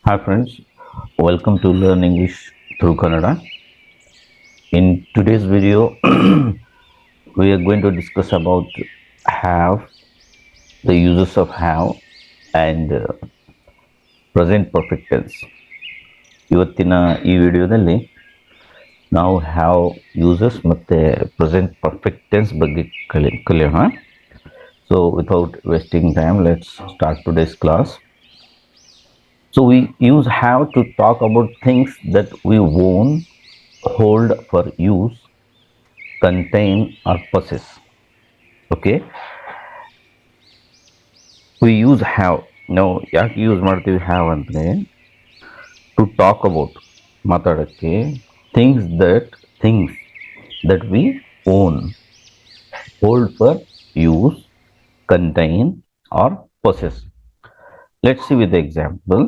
Hi friends, welcome to Learn English through Kannada. In today's video, we are going to discuss about have, the uses of have and present perfect tense. ಇವತ್ತಿನ ಈ ವಿಡಿಯೋದಲ್ಲಿ ನಾವು have uses ಮತ್ತೆ present perfect tense ಬಗ್ಗೆ ಕಲಿಯೋಣ. So without wasting time, let's start today's class. So we use have to talk about things that we own, hold for use, contain or possess. Okay, we use have. ನಾವು ಯಾಕೆ use ಮಾಡ್ತೀವಿ have ಅಂದರೆ to talk about ಮಾತಾಡೋಕ್ಕೆ things that we own, hold for use, contain or possess. Let's see with example.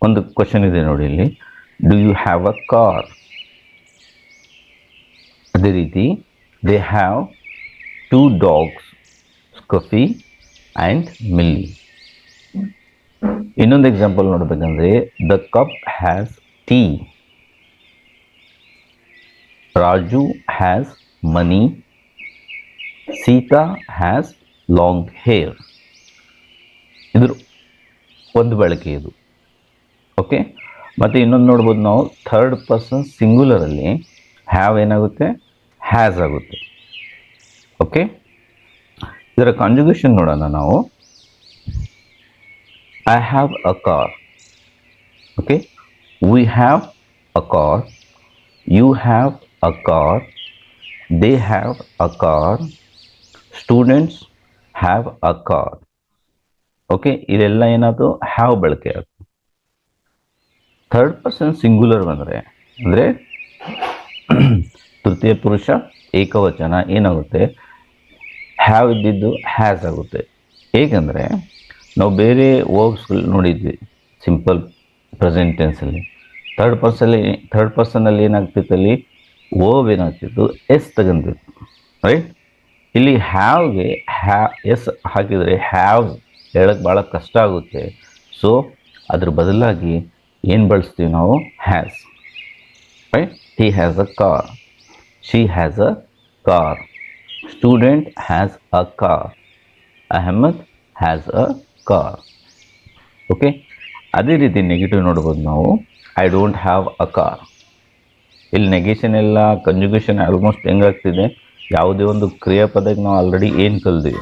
ಒಂದು question ಇದೆ ನೋಡಿ ಇಲ್ಲಿ, do you have a car? ಅದೇ ರೀತಿ they have 2 dogs, Scuffy and Milly. ಇನ್ನೊಂದು ಎಕ್ಸಾಂಪಲ್ ನೋಡಬೇಕಂದ್ರೆ the cup has tea, Raju has money, Sita has long hair. ಇದ್ರ ಒಂದು ಬಳಕೆ ಇದು. ಓಕೆ, ಮತ್ತು ಇನ್ನೊಂದು ನೋಡ್ಬೋದು ನಾವು, ಥರ್ಡ್ ಪರ್ಸನ್ ಸಿಂಗ್ಯುಲರಲ್ಲಿ ಹ್ಯಾವ್ ಏನಾಗುತ್ತೆ, ಹ್ಯಾಸ್ ಆಗುತ್ತೆ. ಓಕೆ, ಇದರ ಕಾಂಜುಗೇಷನ್ ನೋಡೋಣ ನಾವು. I have a car. Okay, we have a car, you have a car, they have a car, students have a car. Okay, ಇದೆಲ್ಲ ಏನಾಯ್ತು, ಹ್ಯಾವ್ ಬಳಕೆ ಆಯ್ತು. ಥರ್ಡ್ ಪರ್ಸನ್ ಸಿಂಗ್ಯುಲರ್ ಬಂದರೆ ಅಂದರೆ ತೃತೀಯ ಪುರುಷ ಏಕವಚನ ಏನಾಗುತ್ತೆ, ಹ್ಯಾವ್ ಇದ್ದಿದ್ದು ಹ್ಯಾಸ್ ಆಗುತ್ತೆ. ಹೇಗೆಂದರೆ ನಾವು ಬೇರೆ ವರ್ಬ್ಸ್ಗಳು ನೋಡಿದ್ವಿ ಸಿಂಪಲ್ ಪ್ರೆಸೆಂಟ್ ಟೆನ್ಸಲ್ಲಿ. ಥರ್ಡ್ ಪರ್ಸನಲ್ಲಿ ಏನಾಗ್ತಿತ್ತು, ಅಲ್ಲಿ ವರ್ಬ್ ಏನಾಗ್ತಿತ್ತು, ಎಸ್ ತಗೊಂತಿತ್ತು, ರೈಟ್. ಇಲ್ಲಿ ಹ್ಯಾವ್ಗೆ ಎಸ್ ಹಾಕಿದರೆ ಹ್ಯಾವ್ ಹೇಳಕ್ಕೆ ಭಾಳ ಕಷ್ಟ ಆಗುತ್ತೆ. ಸೊ ಅದ್ರ ಬದಲಾಗಿ ಏನು ಬಳಸ್ತೀವಿ ನಾವು, has, right. He has a car, she has a car, student has a car, Ahmad has a car. Okay, ಅದೇ ರೀತಿ ನೆಗೆಟಿವ್ ನೋಡ್ಬೋದು ನಾವು, I don't have a car. ಇಲ್ಲಿ ನೆಗೆಷನ್ ಎಲ್ಲ ಕಂಜುಗೇಷನ್ ಆಲ್ಮೋಸ್ಟ್ ಹೆಂಗಾಗ್ತಿದೆ, ಯಾವುದೇ ಒಂದು ಕ್ರಿಯಾಪದಕ್ಕೆ ನಾವು ಆಲ್ರೆಡಿ ಏನು ಕಲ್ತೀವಿ,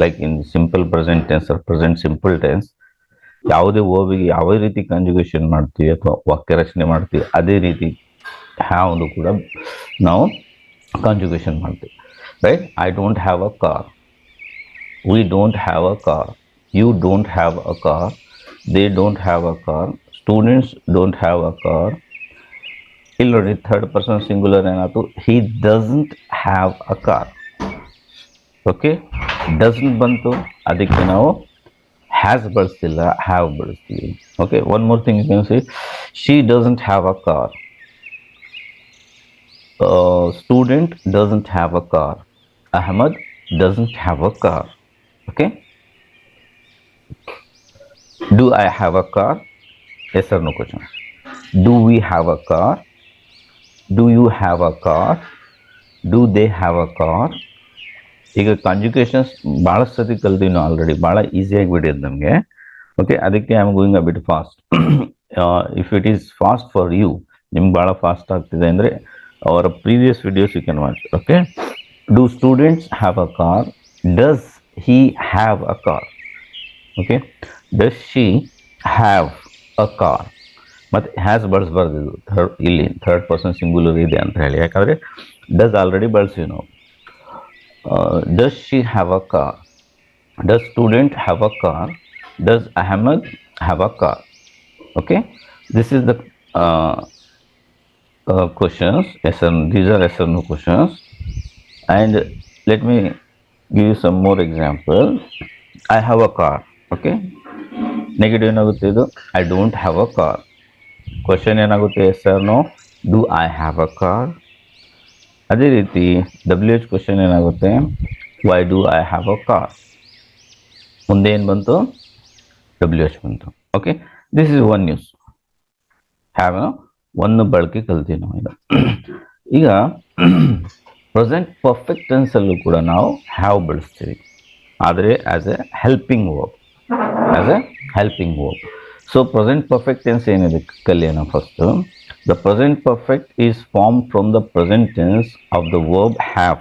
like in simple present tense or present simple tense, ಯಾವುದೇ ವರ್ಬಿಗೆ ಯಾವ ರೀತಿ ಕಂಜುಗೇಷನ್ ಮಾಡ್ತೀವಿ ಅಥವಾ ವಾಕ್ಯ ರಚನೆ ಮಾಡ್ತೀವಿ, ಅದೇ ರೀತಿ ಹ್ಯಾವ್ ಕೂಡ ನಾವು ಕಂಜುಗೇಷನ್ ಮಾಡ್ತೀವಿ, right. I don't have a car, we don't have a car, you don't have a car, they don't have a car, students don't have a car. ಇಲ್ಲಿ ನೋಡಿ ಥರ್ಡ್ ಪರ್ಸನ್ ಸಿಂಗ್ಯುಲರ್ ಏನಾಯ್ತು, he doesn't have a car. Okay, doesn't ಬಂತು, ಅದಕ್ಕೆ ನಾವು has ಬಳಸ್ತಿಲ್ಲ, have ಬಳಸ್ತೀವಿ. Okay, one more thing you can say, she doesn't have a car, student doesn't have a car, Ahmad doesn't have a car. Okay, do I have a car? Yes or no question. Do we have a car? Do you have a car? Do they have a car? ಈಗ ಕಾಂಜುಗೇಷನ್ಸ್ ಭಾಳ ಸತಿ ಕಲ್ತೀವಿ ನಾವು already, ಭಾಳ ಈಸಿಯಾಗಿ ಬಿಡಿಯೋದು ನಮಗೆ. Okay, ಅದಕ್ಕೆ I am going a bit fast. If it is fast for you, ನಿಮ್ಗೆ ಭಾಳ ಫಾಸ್ಟ್ ಆಗ್ತಿದೆ ಅಂದರೆ ಅವರ previous videos you can watch. Okay, do students have a car? Does he have a car? Okay, does she have a car? ಮತ್ತು has ಬಳಸಬಾರ್ದು, ಇದು ಇಲ್ಲಿ third person singular ಇದೆ ಅಂತ ಹೇಳಿ, ಯಾಕಂದರೆ ಡಸ್ ಆಲ್ರೆಡಿ ಬಳಸಿವಿ ನಾವು. Does she have a car, does student have a car, does Ahmad have a car. Okay, this is the questions. These are yes or no questions. And let me give you some more example. I have a car. Okay, negative ಏನಾಗುತ್ತೆ ಇದು, I don't have a car. Question ಏನಾಗುತ್ತೆ, yes or no, do I have a car. ಅದೇ ರೀತಿ WH question ಏನಾಗುತ್ತೆ, why do I have a car. ಮುಂದೆ ಏನು ಬಂತು, WH ಬಂತು. Okay, this is one use. Have ಒಂದು ಬಳಕೆ ಕಲ್ತೀವಿ ನಾವು ಈಗ ಪ್ರೆಸೆಂಟ್ ಪರ್ಫೆಕ್ಟ್ ಟೆನ್ಸಲ್ಲೂ ಕೂಡ ನಾವು ಹ್ಯಾವ್ ಬಳಸ್ತೀವಿ, ಆದರೆ as a helping verb. As a helping verb. So present perfect tense ಏನಿದೆ ಕಲಿಯೋಣ first. The present perfect is form from the present tense of the verb have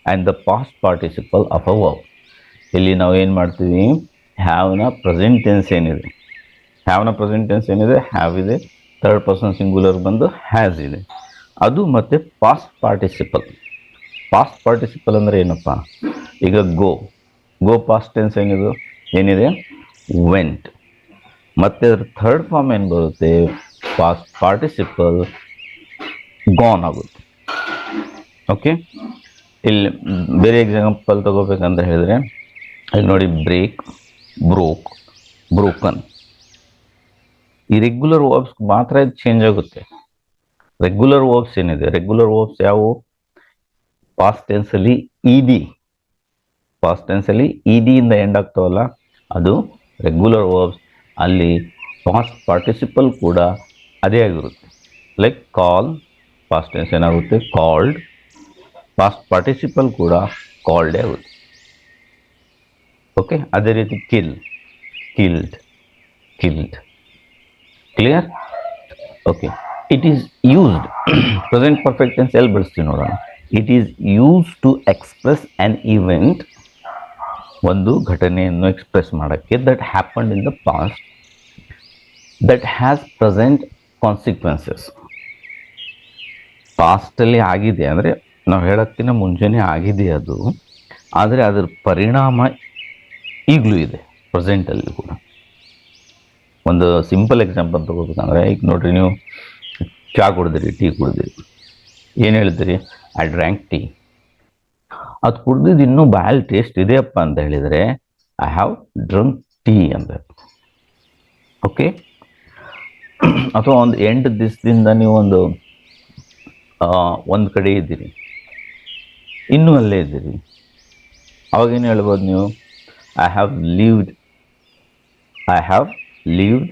and the past participle of a verb. ಇಲ್ಲಿ ನಾವು ಏನು ಮಾಡ್ತೀವಿ, ಹ್ಯಾವ್ನ present tense ಏನಿದೆ, ಹ್ಯಾವ್ನ present tense ಏನಿದೆ, ಹ್ಯಾವ್ ಇದೆ, ಥರ್ಡ್ ಪರ್ಸನ್ ಸಿಂಗ್ಯುಲರ್ ಬಂದು ಹ್ಯಾಸ್ ಇದೆ, ಅದು ಮತ್ತು ಪಾಸ್ಟ್ ಪಾರ್ಟಿಸಿಪಲ್. ಪಾಸ್ಟ್ ಪಾರ್ಟಿಸಿಪಲ್ ಅಂದರೆ ಏನಪ್ಪ, ಈಗ ಗೋ ಪಾಸ್ಟ್ ಟೆನ್ಸ್ ಏನಿದೆ ವೆಂಟ್, ಮತ್ತು ಅದ್ರ ಥರ್ಡ್ ಫಾರ್ಮ್ ಏನು ಬರುತ್ತೆ, ಪಾಸ್ಟ್ ಪಾರ್ಟಿಸಿಪಲ್ ಗಾನ್ ಆಗುತ್ತೆ. ಓಕೆ, ಇಲ್ಲಿ ಬೇರೆ ಎಕ್ಸಾಂಪಲ್ ತಗೋಬೇಕಂತ ಹೇಳಿದ್ರೆ ಈಗ ನೋಡಿ, ಬ್ರೇಕ್, ಬ್ರೋಕ್, ಬ್ರೋಕನ್. ಈ ರೆಗ್ಯುಲರ್ ವರ್ಬ್ಸ್ ಮಾತ್ರ ಇದು ಚೇಂಜ್ ಆಗುತ್ತೆ. ರೆಗ್ಯುಲರ್ ವರ್ಬ್ಸ್ ಏನಿದೆ, ರೆಗ್ಯುಲರ್ ವರ್ಬ್ಸ್ ಯಾವುವು, ಪಾಸ್ಟ್ ಟೆನ್ಸಲ್ಲಿ ಇಡಿ, ಪಾಸ್ಟ್ ಟೆನ್ಸಲ್ಲಿ ಇಡಿಯಿಂದ ಎಂಡ್ ಆಗ್ತಾವಲ್ಲ ಅದು ರೆಗ್ಯುಲರ್ ವರ್ಬ್ಸ್. ಅಲ್ಲಿ ಪಾಸ್ಟ್ ಪಾರ್ಟಿಸಿಪಲ್ ಕೂಡ ಅದೇ ಆಗಿರುತ್ತೆ. ಲೈಕ್ ಕಾಲ್, ಪಾಸ್ಟ್ ಟೆನ್ಸ್ ಏನಾಗುತ್ತೆ ಕಾಲ್ಡ್, ಪಾಸ್ಟ್ ಪಾರ್ಟಿಸಿಪಲ್ ಕೂಡ ಕಾಲ್ಡೇ ಆಗುತ್ತೆ. ಓಕೆ, ಅದೇ ರೀತಿ kill, killed, killed. Clear? Okay, it is used, present perfect tense ಎಲ್ಲಿ ಬಳಸ್ತೀವಿ ನೋಡೋಣ. It is use to express an event, ಒಂದು ಘಟನೆಯನ್ನು ಎಕ್ಸ್ಪ್ರೆಸ್ ಮಾಡೋಕ್ಕೆ, that happened in the past that has present consequences. ಪಾಸ್ಟಲ್ಲಿ ಆಗಿದೆ ಅಂದರೆ ನಾವು ಹೇಳೋಕ್ಕಿಂತ ಮುಂಚೆನೇ ಆಗಿದೆ ಅದು, ಆದರೆ ಅದರ ಪರಿಣಾಮ ಈಗಲೂ ಇದೆ ಪ್ರೆಸೆಂಟಲ್ಲಿ ಕೂಡ. ಒಂದು ಸಿಂಪಲ್ ಎಕ್ಸಾಂಪಲ್ ತಗೋಬೇಕಂದ್ರೆ ಈಗ ನೋಡ್ರಿ, ನೀವು ಚಹಾ ಕುಡಿದಿರಿ, ಟೀ ಕುಡಿದಿರಿ, ಏನು ಹೇಳ್ತೀರಿ, ಐ ಡ್ರ್ಯಾಂಕ್ ಟೀ. ಅದು ಕುಡ್ದಿದ್ದು ಇನ್ನೂ ಬಾಯಲ್ಲಿ ಟೇಸ್ಟ್ ಇದೆಯಪ್ಪ ಅಂತ ಹೇಳಿದರೆ ಐ ಹ್ಯಾವ್ ಡ್ರಂಕ್ ಟೀ ಅಂತ. ಓಕೆ, ಅಥವಾ ಒಂದು 8 ದಿವಸದಿಂದ ನೀವು ಒಂದು ಕಡೆ ಇದ್ದೀರಿ, ಇನ್ನೂ ಅಲ್ಲೇ ಇದ್ದೀರಿ, ಅವಾಗೇನು ಹೇಳ್ಬೋದು ನೀವು, I have lived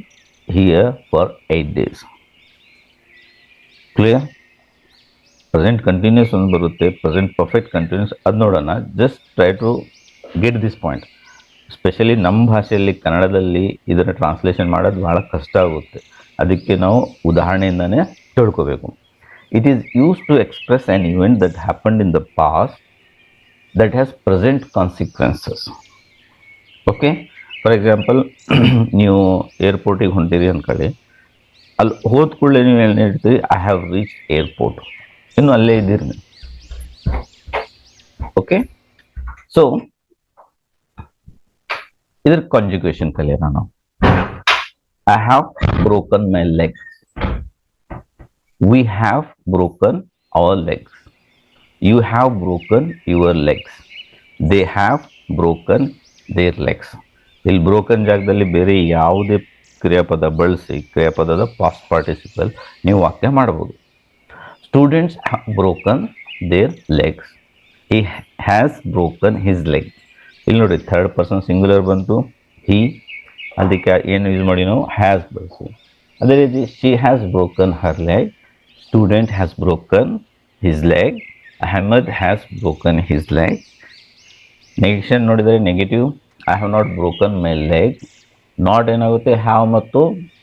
here for 8 days. Clear? Present continuous ಒಂದು ಬರುತ್ತೆ, ಪ್ರೆಸೆಂಟ್ ಪರ್ಫೆಕ್ಟ್ ಕಂಟಿನ್ಯೂಸ್, ಅದು ನೋಡೋಣ. Just try to get this point. Specially ನಮ್ಮ ಭಾಷೆಯಲ್ಲಿ ಕನ್ನಡದಲ್ಲಿ ಇದನ್ನು ಟ್ರಾನ್ಸ್ಲೇಷನ್ ಮಾಡೋದು ಭಾಳ ಕಷ್ಟ ಆಗುತ್ತೆ, ಅದಕ್ಕೆ ನಾವು ಉದಾಹರಣೆಯಿಂದನೇ ತಿಳ್ಕೋಬೇಕು. It is use to express an event that happened in the past that has present consequences. Okay, for example ನೀವು ಏರ್ಪೋರ್ಟಿಗೆ ಹೊಂಟಿರಿ ಅಂದ್ಕೊಳ್ಳಿ, ಅಲ್ಲಿ ಹೋದ ಕೂಡಲೇ ನೀವು ಏನು ಹೇಳ್ತೀರಿ, ಐ ಹ್ಯಾವ್ ರೀಚ್ ಏರ್ಪೋರ್ಟ್, ಇನ್ನು ಅಲ್ಲೇ ಇದ್ದೀರಿ ನೀವು. ಓಕೆ, ಸೊ ಇದ್ರ ಕಾಂಜುಗೇಷನ್ ಕಲಿಯೋಣ ನಾವು. I have broken my legs, we have broken our legs, you have broken your legs, they have broken their legs. ಇಲ್ಲಿ ಬ್ರೋಕನ್ ಜಾಗದಲ್ಲಿ ಬೇರೆ ಯಾವುದೇ ಕ್ರಿಯಾಪದ ಬಳಸಿ ಕ್ರಿಯಾಪದದ ಪಾಸ್ಟ್ ಪಾರ್ಟಿಸಿಪಲ್ ನೀವು ವಾಕ್ಯ ಮಾಡ್ಬೋದು. Students have broken their legs, he has broken his legs. ಇಲ್ಲಿ ನೋಡಿ, ಥರ್ಡ್ ಪರ್ಸನ್ ಸಿಂಗ್ಯುಲರ್ ಬಂತು, ಹಿ, ಅದಕ್ಕೆ ಏನು ಯೂಸ್ ಮಾಡಿ ನಾವು ಹ್ಯಾಸ್ ಬಳಸಿ. ಅದೇ ರೀತಿ she has broken her leg, student has broken his leg, Ahmed has broken his leg. Negation ನೋಡಿದರೆ negative, I have not broken my leg. Not ಏನಾಗುತ್ತೆ, ಹ್ಯಾವ್ ಮತ್ತು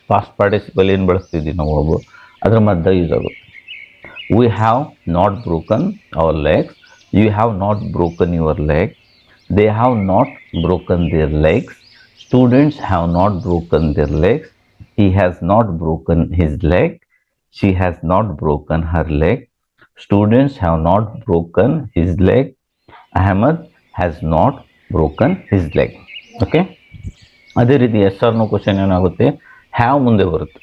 ಪಾಸ್ಟ್ ಪಾರ್ಟಿಸಿಪಲ್ ಏನು ಬಳಸ್ತಿದ್ವಿ ನಾವು ಅದ್ರ ಮಧ್ಯೆ ಯೂಸ್ ಆಗುತ್ತೆ. We have not broken our legs, you have not broken your leg, they have not broken their legs, students have not broken their legs, he has not broken his leg, she has not broken her leg, students have not broken his leg, Ahmed has not broken his leg. Okay, ಅದೇ ರೀತಿ yes or no question ಏನಾಗುತ್ತೆ, have ಮುಂದೆ ಬರುತ್ತೆ.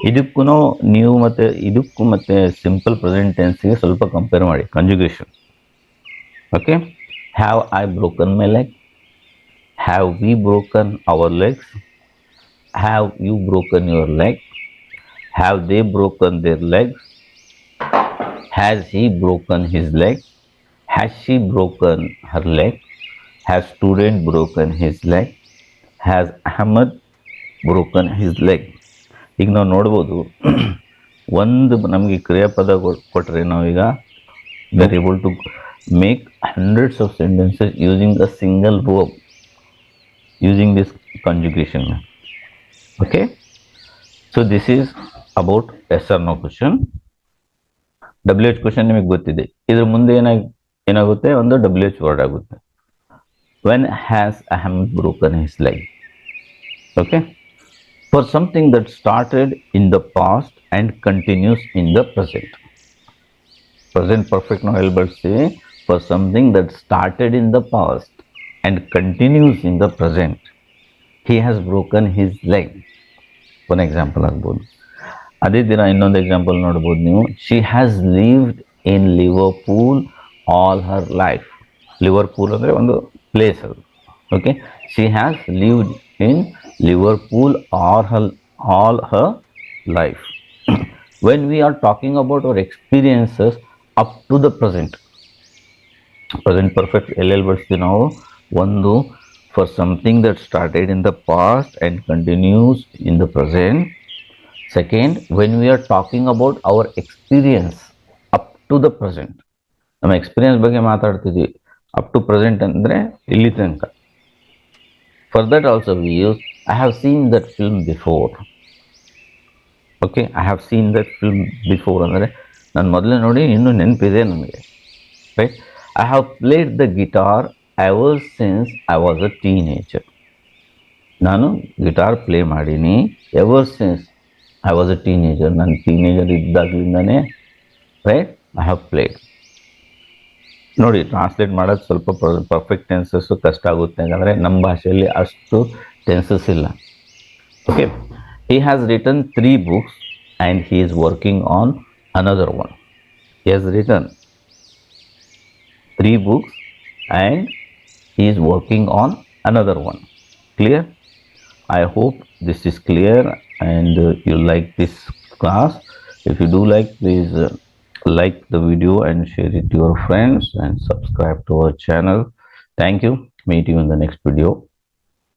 ಇದಕ್ಕೂ ನೀವು ಮತ್ತು simple present ಟೆನ್ಸ್ಗೆ ಸ್ವಲ್ಪ compare ಮಾಡಿ conjugation. Okay, have I broken my leg, have we broken our legs, have you broken your leg, have they broken their legs, has he broken his leg, has she broken her leg, has student broken his leg, has Ahmed broken his leg. ಈಗ ನಾವು ನೋಡ್ಬೋದು ಒಂದು ನಮಗೆ ಕ್ರಿಯಾಪದ ಕೊಟ್ಟರೆ ನಾವೀಗ we are able to make hundreds of sentences using a single verb using this conjugation. Okay, so this is about yes or no question. WH question ನಿಮಗೆ ಗೊತ್ತಿದೆ. ಇದ್ರ ಮುಂದೆ ಏನಾಗುತ್ತೆ, ಒಂದು WH ವರ್ಡ್ ಆಗುತ್ತೆ. when has Ahmed broken his leg? Okay, for something that started in the past and continues in the present. Present perfect now ಬಳಸಿ for something that started in the past and continues in the present. He has broken his leg. ಒಂದು example ಆಗ್ಬೋದು. ಅದೇ ದಿನ ಇನ್ನೊಂದು example ನೋಡ್ಬೋದು ನೀವು. She has lived in Liverpool all her life. Liverpool ಅಂದರೆ ಒಂದು ಪ್ಲೇಸ್ ಅದು. Okay, she has lived in Liverpool all her life. When we are talking about our experiences up to the present, present perfect ಎಲ್ಲೆಲ್ಲಿ ಬಳಸ್ತೀವಿ ನಾವು, ಒಂದು for something that started in the past and continues in the present. Second, when we are talking about our experience up to the present, ನಮ್ಮ experience ಬಗ್ಗೆ ಮಾತಾಡ್ತಿದ್ವಿ. Up to present ಅಂದರೆ ಇಲ್ಲಿ ತನಕ. For that also we use I have seen that film before. Okay, I have seen that film before ಅಂದರೆ ನಾನು ಮೊದಲೇ ನೋಡಿ ಇನ್ನೂ ನೆನಪಿದೆ ನನಗೆ. Right, I have played the guitar ever since I was a teenager. ನಾನು ಗಿಟಾರ್ ಪ್ಲೇ ಮಾಡೀನಿ ever since I was a teenager. ನಾನು ಟೀನೇಜರ್ ಇದ್ದಾಗಲಿಂದನೇ ರೈಟ್ ಐ ಹ್ಯಾವ್ ಪ್ಲೇಡ್. ನೋಡಿ, ಟ್ರಾನ್ಸ್ಲೇಟ್ ಮಾಡೋದು ಸ್ವಲ್ಪ ಪರ್ಫೆಕ್ಟ್ ಟೆನ್ಸಸ್ಸು ಕಷ್ಟ ಆಗುತ್ತೆ, ಯಾಕಂದರೆ ನಮ್ಮ ಭಾಷೆಯಲ್ಲಿ ಅಷ್ಟು ಟೆನ್ಸಸ್ ಇಲ್ಲ. Okay, he has written 3 books and he is working on another one. He has written 3 books and he is working on another one. Clear? I hope this is clear and you like this class. If you do like, please like the video and share it to your friends and subscribe to our channel. Thank you. Meet you in the next video.